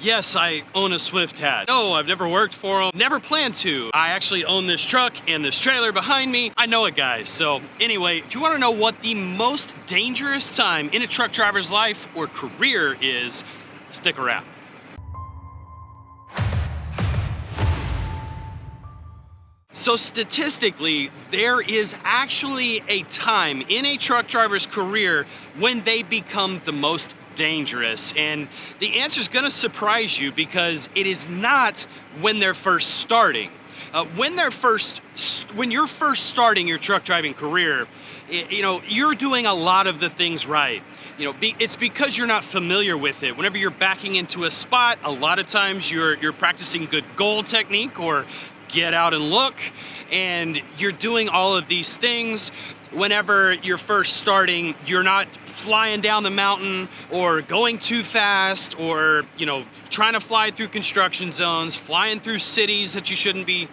Yes, I own a Swift hat. No, I've never worked for them, never planned to. I actually own this truck and this trailer behind me. I know it, guys. So anyway, if you want to know what the most dangerous time in a truck driver's life or career is, stick around. So statistically, there is actually a time in a truck driver's career when they become the most dangerous, and the answer is going to surprise you because it is not when they're first starting. When you're first starting your truck driving career, you're doing a lot of the things right. It's because you're not familiar with it. Whenever you're backing into a spot, a lot of times you're practicing good goal technique or get out and look, and you're doing all of these things. Whenever you're first starting, you're not flying down the mountain or going too fast or, trying to fly through construction zones, flying through cities that you shouldn't be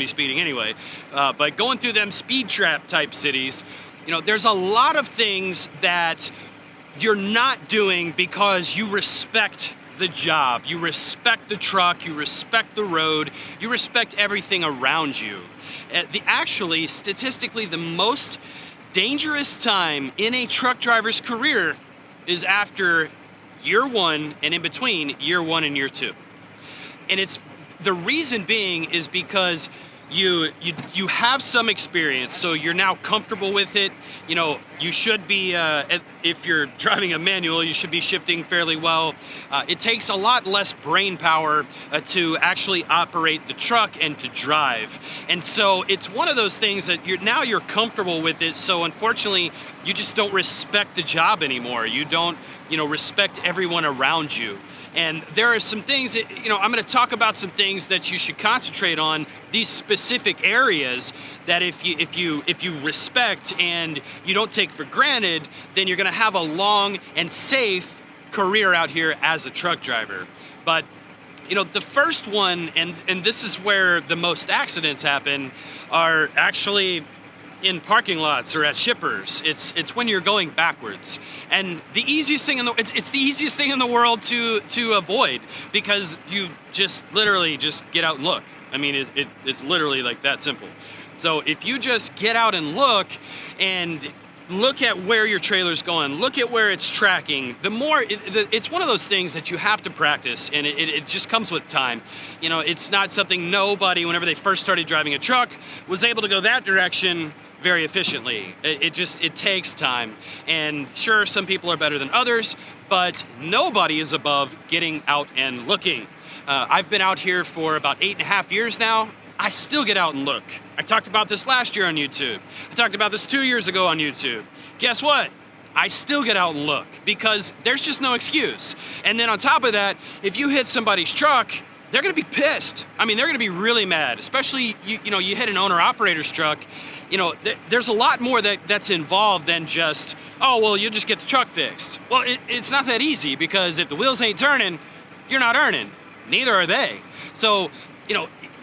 speeding anyway, but going through them speed trap type cities. There's a lot of things that you're not doing because you respect the job, you respect the truck, you respect the road, you respect everything around you. Actually, statistically, the most dangerous time in a truck driver's career is after year one and in between year one and year two. And the reason being is because you have some experience, so you're now comfortable with it. You should be, if you're driving a manual, you should be shifting fairly well. It takes a lot less brain power to actually operate the truck and to drive. And so it's one of those things that you're comfortable with it, so unfortunately, you just don't respect the job anymore. You don't, respect everyone around you. And there are some things that, I'm going to talk about some things that you should concentrate on, these specific areas that if you respect and you don't take for granted, then you're going to have a long and safe career out here as a truck driver. But the first one, and this is where the most accidents happen, are actually in parking lots or at shippers. It's when you're going backwards, and the easiest thing it's the easiest thing in the world to avoid, because you just literally just get out and look. I mean, it's literally like that simple. So if you just get out and look at where your trailer's going, look at where it's tracking, it's one of those things that you have to practice, and it just comes with time. It's not something nobody, whenever they first started driving a truck, was able to go that direction very efficiently. It takes time. And sure, some people are better than others, but nobody is above getting out and looking. I've been out here for about 8.5 years now. I still get out and look. I talked about this last year on YouTube. I talked about this 2 years ago on YouTube. Guess what? I still get out and look because there's just no excuse. And then on top of that, if you hit somebody's truck, they're gonna be pissed. I mean, they're gonna be really mad, especially you hit an owner-operator's truck. There's a lot more that's involved than just, oh, well, you'll just get the truck fixed. Well, it's not that easy, because if the wheels ain't turning, you're not earning. Neither are they. So,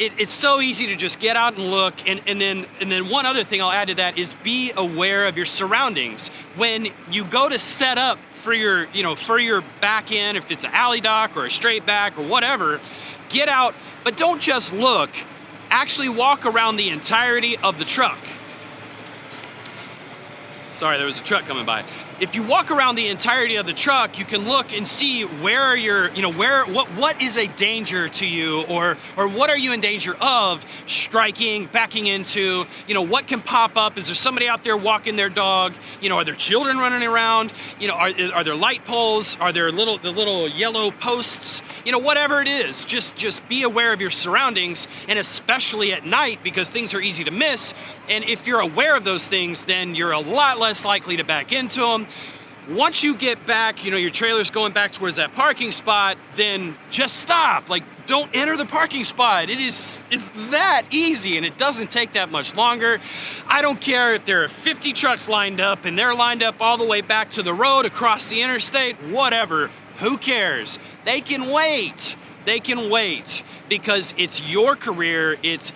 it's so easy to just get out and look. And then one other thing I'll add to that is be aware of your surroundings. When you go to set up for your back end, if it's an alley dock or a straight back or whatever, get out, but don't just look. Actually walk around the entirety of the truck. Sorry, there was a truck coming by. If you walk around the entirety of the truck, you can look and see where what is a danger to you, or what are you in danger of striking, backing into, what can pop up? Is there somebody out there walking their dog? Are there children running around? Are there light poles? Are there the little yellow posts? Whatever it is, just be aware of your surroundings, and especially at night, because things are easy to miss. And if you're aware of those things, then you're a lot less likely to back into them. Once you get back, your trailer's going back towards that parking spot, then just stop. Don't enter the parking spot. It's that easy, and it doesn't take that much longer. I don't care if there are 50 trucks lined up and they're lined up all the way back to the road across the interstate, whatever. Who cares? They can wait. Because it's your career, it's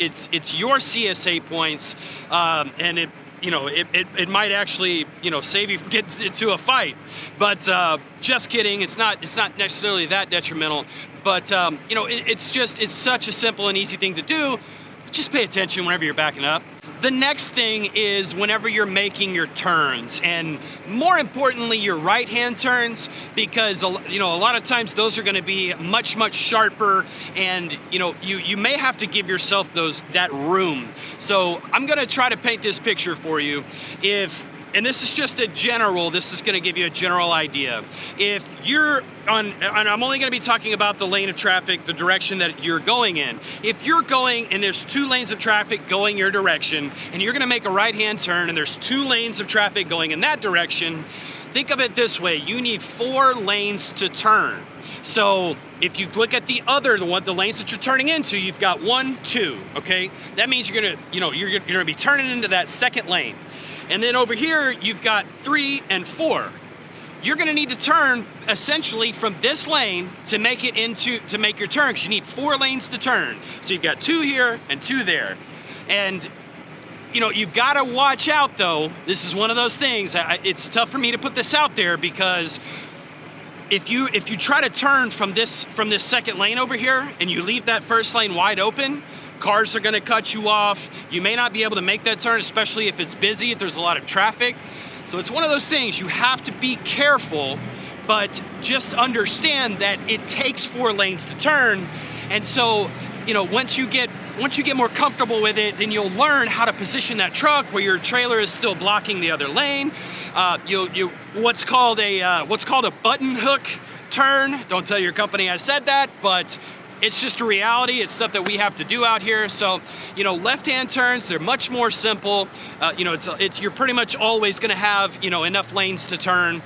your CSA points, and it might actually, save you from getting into a fight. But just kidding, it's not necessarily that detrimental. But you know, it's such a simple and easy thing to do. Just pay attention whenever you're backing up. The next thing is whenever you're making your turns, and more importantly, your right-hand turns, because you know, a lot of times those are going to be much sharper, and you know, you may have to give yourself that room. So I'm going to try to paint this picture for you. And this is just this is gonna give you a general idea. If you're and I'm only gonna be talking about the lane of traffic, the direction that you're going in. If you're going and there's 2 lanes of traffic going your direction, and you're gonna make a right-hand turn and there's 2 lanes of traffic going in that direction, think of it this way: you need 4 lanes to turn. So if you look at the lanes that you're turning into, you've got 1, 2, okay? That means you're gonna be turning into that second lane. And then over here, you've got 3 and 4. You're gonna need to turn essentially from this lane to make your turn, because you need 4 lanes to turn. So you've got 2 here and 2 there. And you know, you've gotta watch out though. This is one of those things, it's tough for me to put this out there, because if you try to turn from this second lane over here and you leave that first lane wide open, cars are gonna cut you off. You may not be able to make that turn, especially if it's busy, if there's a lot of traffic. So it's one of those things, you have to be careful, but just understand that it takes 4 lanes to turn. And so, you know, once you get more comfortable with it, then you'll learn how to position that truck where your trailer is still blocking the other lane. What's called a button hook turn. Don't tell your company I said that, but it's just a reality. It's stuff that we have to do out here. So, you know, left-hand turns, they're much more simple. You know, you're pretty much always gonna have, you know, enough lanes to turn,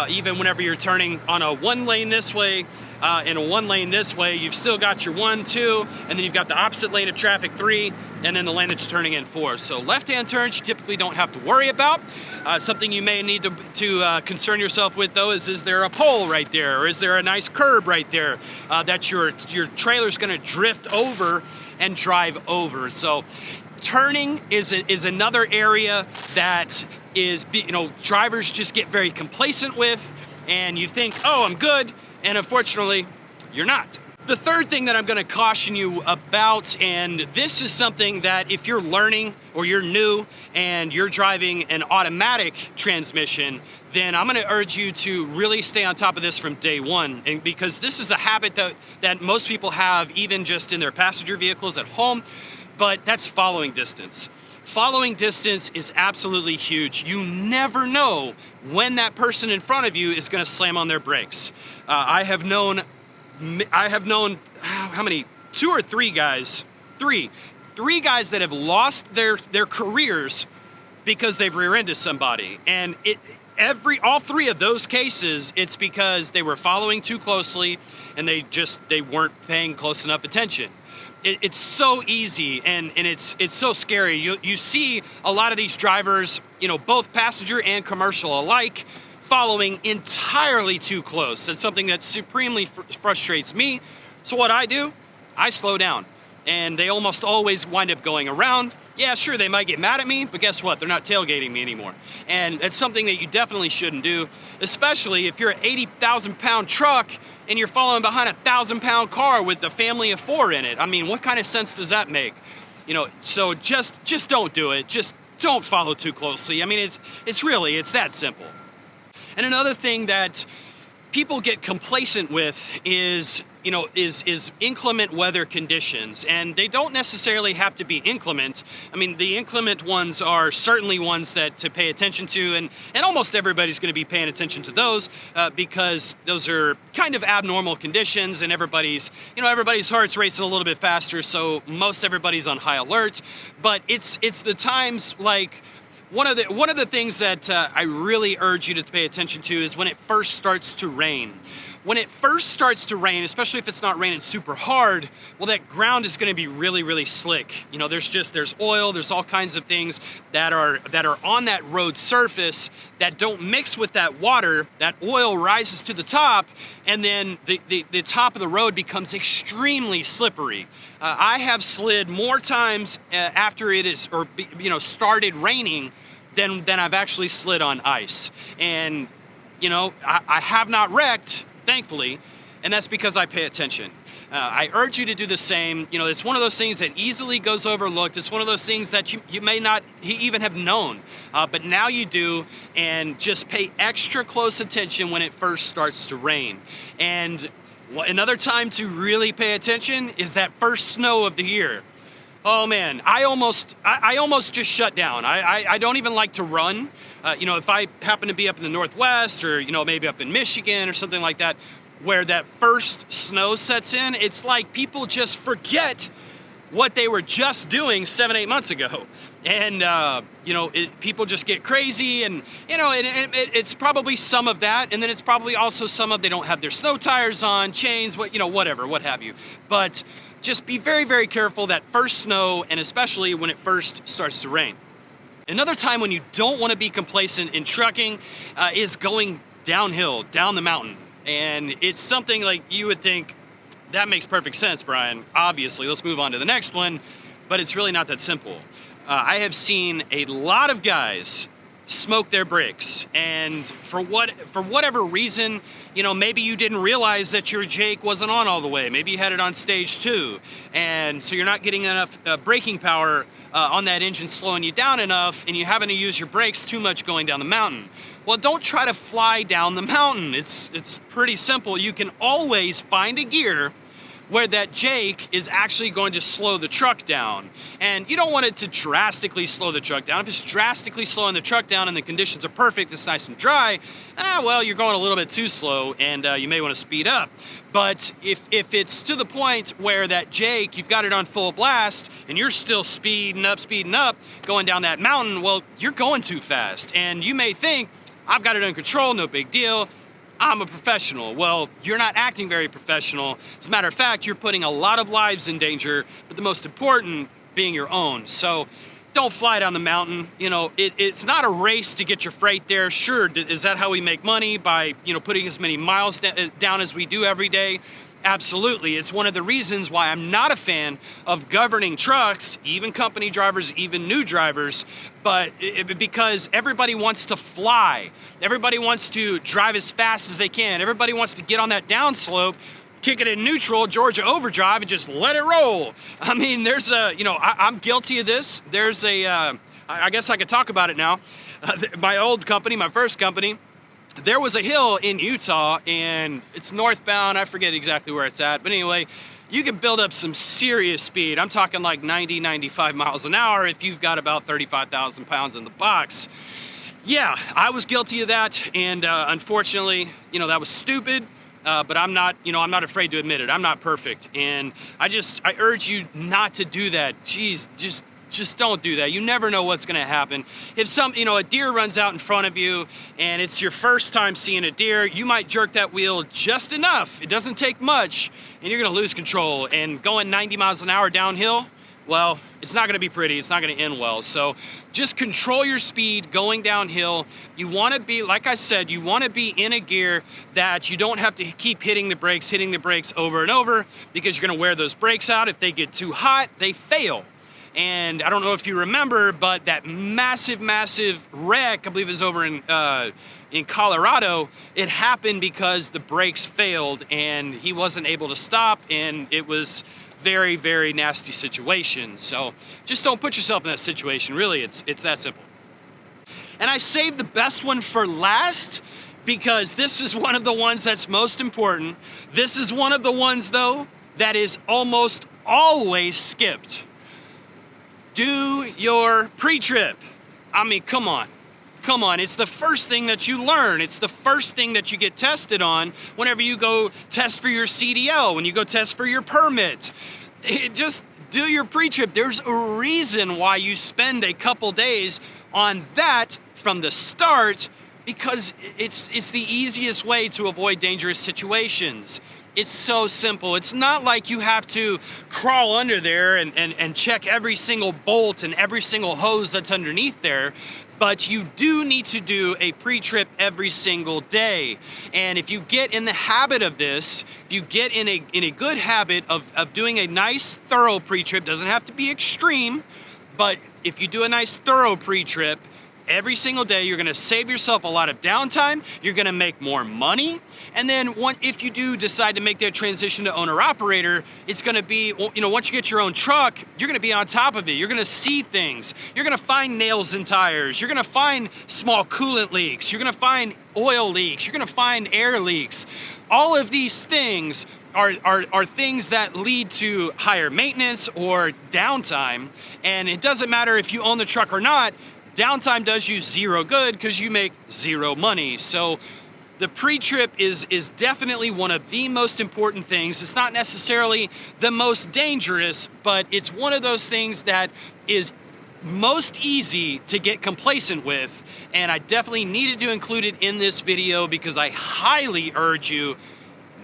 even whenever you're turning on a 1 lane this way, and a 1 lane this way. You've still got your 1, 2, and then you've got the opposite lane of traffic, 3, and then the lane that you're turning in, 4. So left-hand turns you typically don't have to worry about. Something you may need to concern yourself with though is there a pole right there, or is there a nice curb right there that your trailer's gonna drift over and drive over. So turning is another area that you know, drivers just get very complacent with, and you think, oh, I'm good, and unfortunately, you're not. The third thing that I'm gonna caution you about, and this is something that if you're learning or you're new and you're driving an automatic transmission, then I'm gonna urge you to really stay on top of this from day one, and because this is a habit that most people have even just in their passenger vehicles at home, but that's following distance. Following distance is absolutely huge. You never know when that person in front of you is gonna slam on their brakes. I have known how many? 2 or 3 guys, 3 guys that have lost their careers because they've rear-ended somebody. And all 3 of those cases, it's because they were following too closely and they weren't paying close enough attention. It's so easy and it's so scary. You see a lot of these drivers, you know, both passenger and commercial alike, following entirely too close. That's something that supremely frustrates me. So what I do, I slow down, and they almost always wind up going around. Yeah, sure, they might get mad at me, but guess what? They're not tailgating me anymore. And it's something that you definitely shouldn't do, especially if you're an 80,000-pound truck and you're following behind a 1,000-pound car with a family of 4 in it. I mean, what kind of sense does that make? You know, so just don't do it. Just don't follow too closely. I mean, it's that simple. And another thing that people get complacent with is inclement weather conditions, and they don't necessarily have to be inclement. I mean, the inclement ones are certainly ones that to pay attention to, and almost everybody's going to be paying attention to those because those are kind of abnormal conditions, and everybody's heart's racing a little bit faster, so most everybody's on high alert. But it's the times like one of the things that I really urge you to pay attention to is when it first starts to rain. When it first starts to rain, especially if it's not raining super hard, well, that ground is going to be really, really slick. You know, there's oil, there's all kinds of things that are on that road surface that don't mix with that water. That oil rises to the top, and then the top of the road becomes extremely slippery. I have slid more times after it is, started raining than I've actually slid on ice. And, you know, I have not wrecked, thankfully, and that's because I pay attention. I urge you to do the same. You know, it's one of those things that easily goes overlooked. It's one of those things that you may not even have known, but now you do, and just pay extra close attention when it first starts to rain. And another time to really pay attention is that first snow of the year. Oh man, I almost just shut down. I don't even like to run. You know, if I happen to be up in the Northwest, or, you know, maybe up in Michigan or something like that, where that first snow sets in, it's like people just forget what they were just doing 7-8 months ago. And, you know, people just get crazy, and, you know, it's probably some of that, and then it's probably also some of they don't have their snow tires on, chains, you know, whatever, what have you. But just be very, very careful that first snow, and especially when it first starts to rain. Another time when you don't want to be complacent in trucking is going downhill, down the mountain. And it's something like you would think, that makes perfect sense, Brian. Obviously, let's move on to the next one. But it's really not that simple. I have seen a lot of guys smoke their brakes, and for whatever reason, you know, maybe you didn't realize that your Jake wasn't on all the way. Maybe you had it on stage 2, and so you're not getting enough braking power on that engine, slowing you down enough, and you're having to use your brakes too much going down the mountain. Well, don't try to fly down the mountain. It's pretty simple. You can always find a gear where that Jake is actually going to slow the truck down. And you don't want it to drastically slow the truck down. If it's drastically slowing the truck down and the conditions are perfect, it's nice and dry, well, you're going a little bit too slow, and you may want to speed up. But if it's to the point where that Jake, you've got it on full blast, and you're still speeding up, going down that mountain, well, you're going too fast. And you may think, I've got it under control, no big deal, I'm a professional. Well, you're not acting very professional. As a matter of fact, you're putting a lot of lives in danger, but the most important being your own. So don't fly down the mountain. You know, it's not a race to get your freight there. Sure, is that how we make money? By, you know, putting as many miles down as we do every day? Absolutely. It's one of the reasons why I'm not a fan of governing trucks, even company drivers, even new drivers, but because everybody wants to fly. Everybody wants to drive as fast as they can. Everybody wants to get on that downslope, kick it in neutral, Georgia overdrive, and just let it roll. I mean, there's a, you know, I'm guilty of this. There's a, I guess I could talk about it now. My old company, my first company, there was a hill in Utah, and it's northbound. I forget exactly where it's at, but anyway, you can build up some serious speed. I'm talking like 90, 95 miles an hour if you've got about 35,000 pounds in the box. Yeah, I was guilty of that, and unfortunately, you know, that was stupid. But I'm not, you know, I'm not afraid to admit it. I'm not perfect, and I urge you not to do that. Jeez, just don't do that. You never know what's gonna happen. If a deer runs out in front of you and it's your first time seeing a deer, you might jerk that wheel just enough. It doesn't take much, and you're gonna lose control. And going 90 miles an hour downhill, well, it's not gonna be pretty. It's not gonna end well. So just control your speed going downhill. You wanna be, like I said, you wanna be in a gear that you don't have to keep hitting the brakes over and over, because you're gonna wear those brakes out. If they get too hot, they fail. And I don't know if you remember, but that massive wreck, I believe it was over in Colorado, it happened because the brakes failed and he wasn't able to stop, and it was very, very nasty situation. So just don't put yourself in that situation. Really, it's that simple. And I saved the best one for last because this is one of the ones that's most important. This is one of the ones, though, that is almost always skipped. Do your pre-trip. I mean, come on. It's the first thing that you learn. It's the first thing that you get tested on whenever you go test for your CDL, when you go test for your permit. Just do your pre-trip. There's a reason why you spend a couple days on that from the start, because it's the easiest way to avoid dangerous situations. It's so simple. It's not like you have to crawl under there and check every single bolt and every single hose that's underneath there, but you do need to do a pre-trip every single day. And if you get in the habit of this, if you get in a good habit of doing a nice thorough pre-trip, doesn't have to be extreme, but if you do a nice thorough pre-trip, every single day. You're gonna save yourself a lot of downtime. You're gonna make more money. And then if you do decide to make that transition to owner-operator, it's gonna be, you know, once you get your own truck, you're gonna be on top of it. You're gonna see things. You're gonna find nails in tires. You're gonna find small coolant leaks. You're gonna find oil leaks. You're gonna find air leaks. All of these things are things that lead to higher maintenance or downtime. And it doesn't matter if you own the truck or not, downtime does you zero good because you make zero money. So the pre-trip is definitely one of the most important things. It's not necessarily the most dangerous, but it's one of those things that is most easy to get complacent with. And I definitely needed to include it in this video because I highly urge you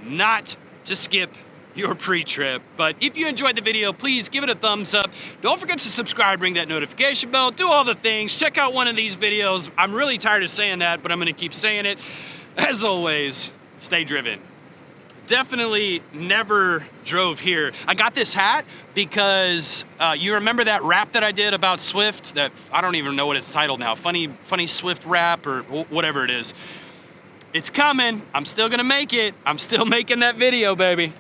not to skip your pre-trip. But if you enjoyed the video, please give it a thumbs up. Don't forget to subscribe, ring that notification bell, do all the things. Check out one of these videos. I'm really tired of saying that, but I'm gonna keep saying it. As always, stay driven. Definitely never drove here. I got this hat because you remember that rap that I did about Swift? That, I don't even know what it's titled now. Funny Swift rap or whatever it is. It's coming. I'm still gonna make it. I'm still making that video, baby.